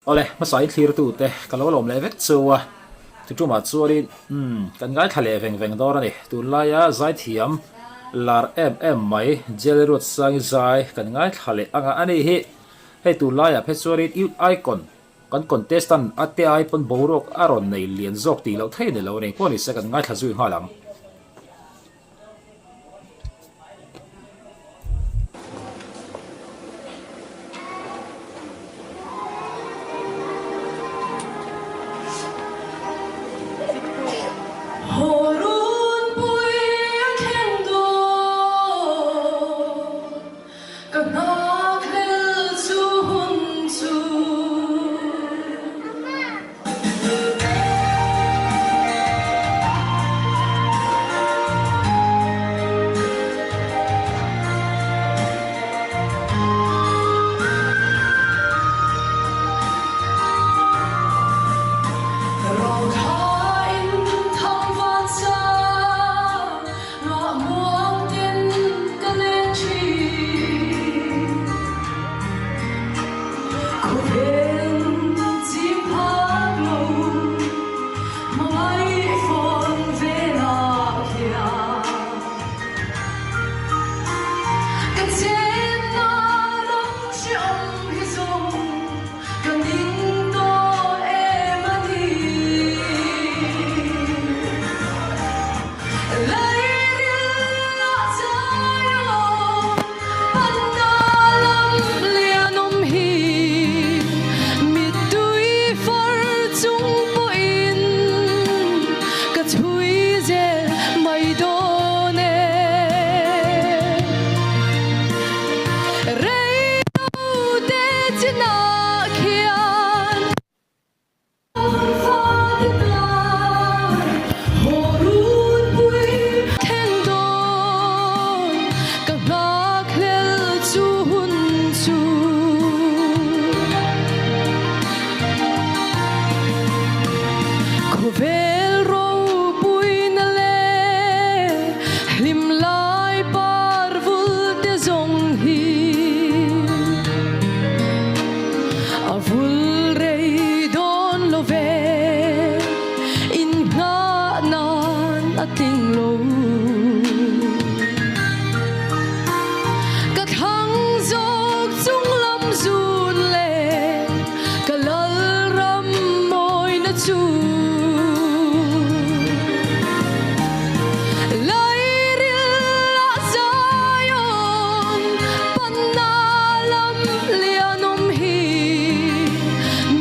ole masai thlir tu te kalo lom le vek chuwa chu ma chuari kan ngai thale veng veng dor ani tu laia zaithiam lar em mai Lalruatsangi zai kan ngai thale anga ani hi hei tu laia phe chuari icon kan contestant ate ai pon borok aron nei lian zok ti lo thein lo nei poni se kan ngai thazui halang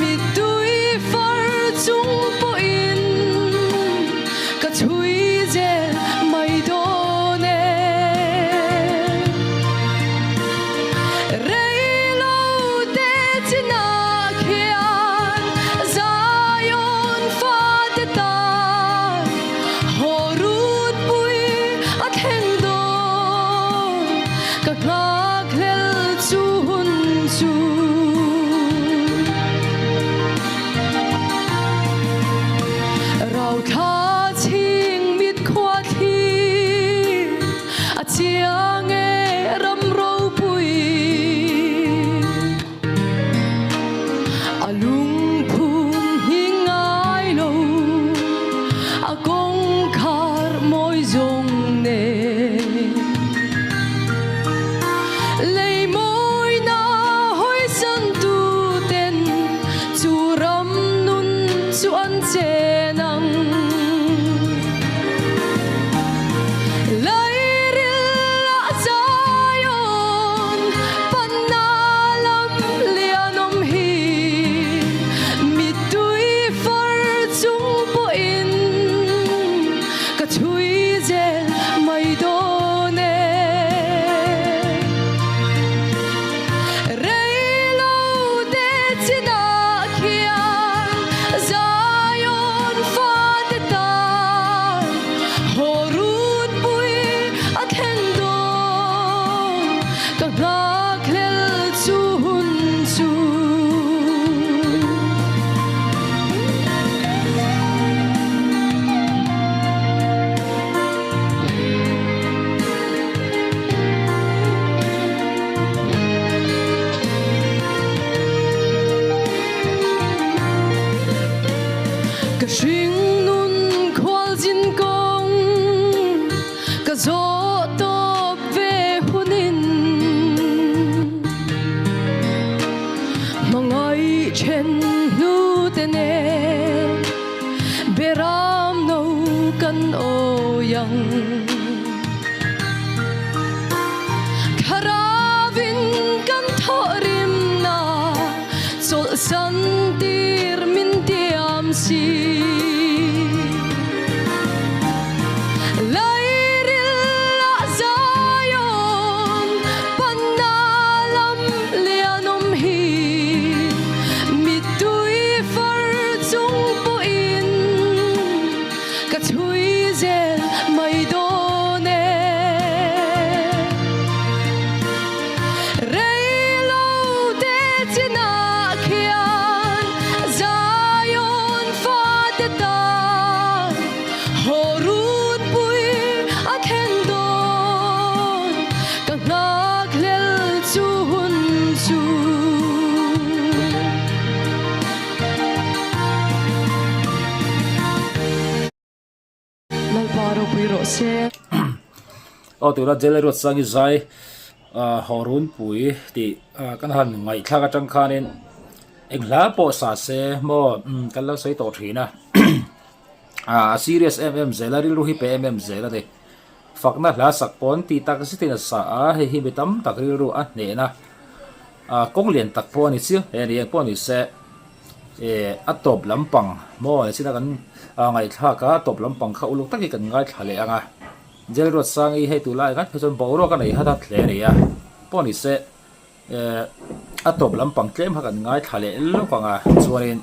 mi mangai chen nu te ne beram no kan o yang kharavin kan thorim na chol san tir min tiam si từ đó Lalruatsangi zai horun pui thì kan han ngai thla ka tang khanin engla po sa se mo kan lo sei to thina serious zelari ru hi pmm zela de fakna hla sak pon ti tak sitina sa a hi betam takri ru a ne na kong lian tak po ni chi e ri po ni se atop lampang mo sina kan ngai thla ka top lampang kha uluk taki kan ngai thale anga Lalruatsangi hay tu lai kan phison boro kan nei hata thle ri a poni se atop lampang tlem hakan ngai thale lo kanga chuanin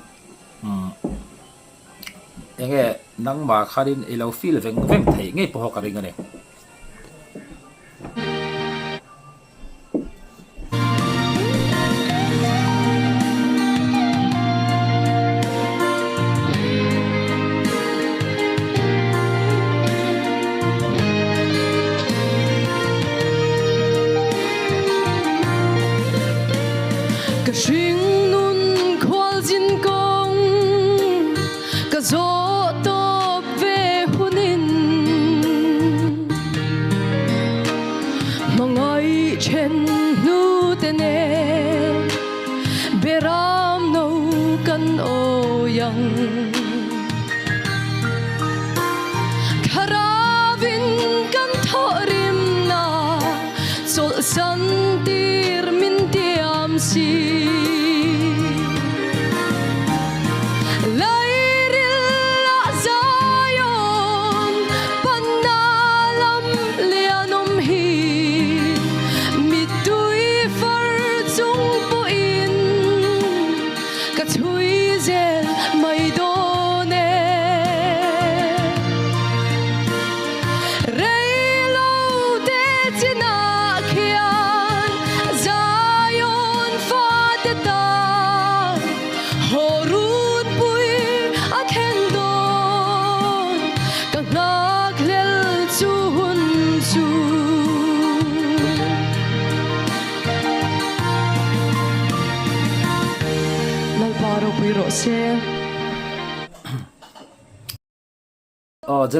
enge nangma kharin ilo feel veng veng thei ngei po ka ring ani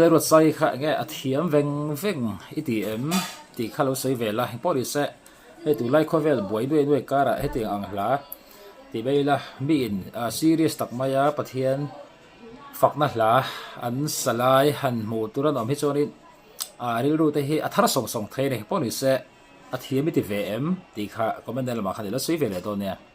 Lalruatsangi kha nge athiam veng veng itm ti khalo sei vela pori se he tu lai khovel boi doi kara he te angla ti beila mi in serious tak maya pathian fakna hla an salai han mu turan om hi chonin rilru te hi athara song song thei ne poni se athiam ti vm ti kha comment la ma kha le sei vele to ne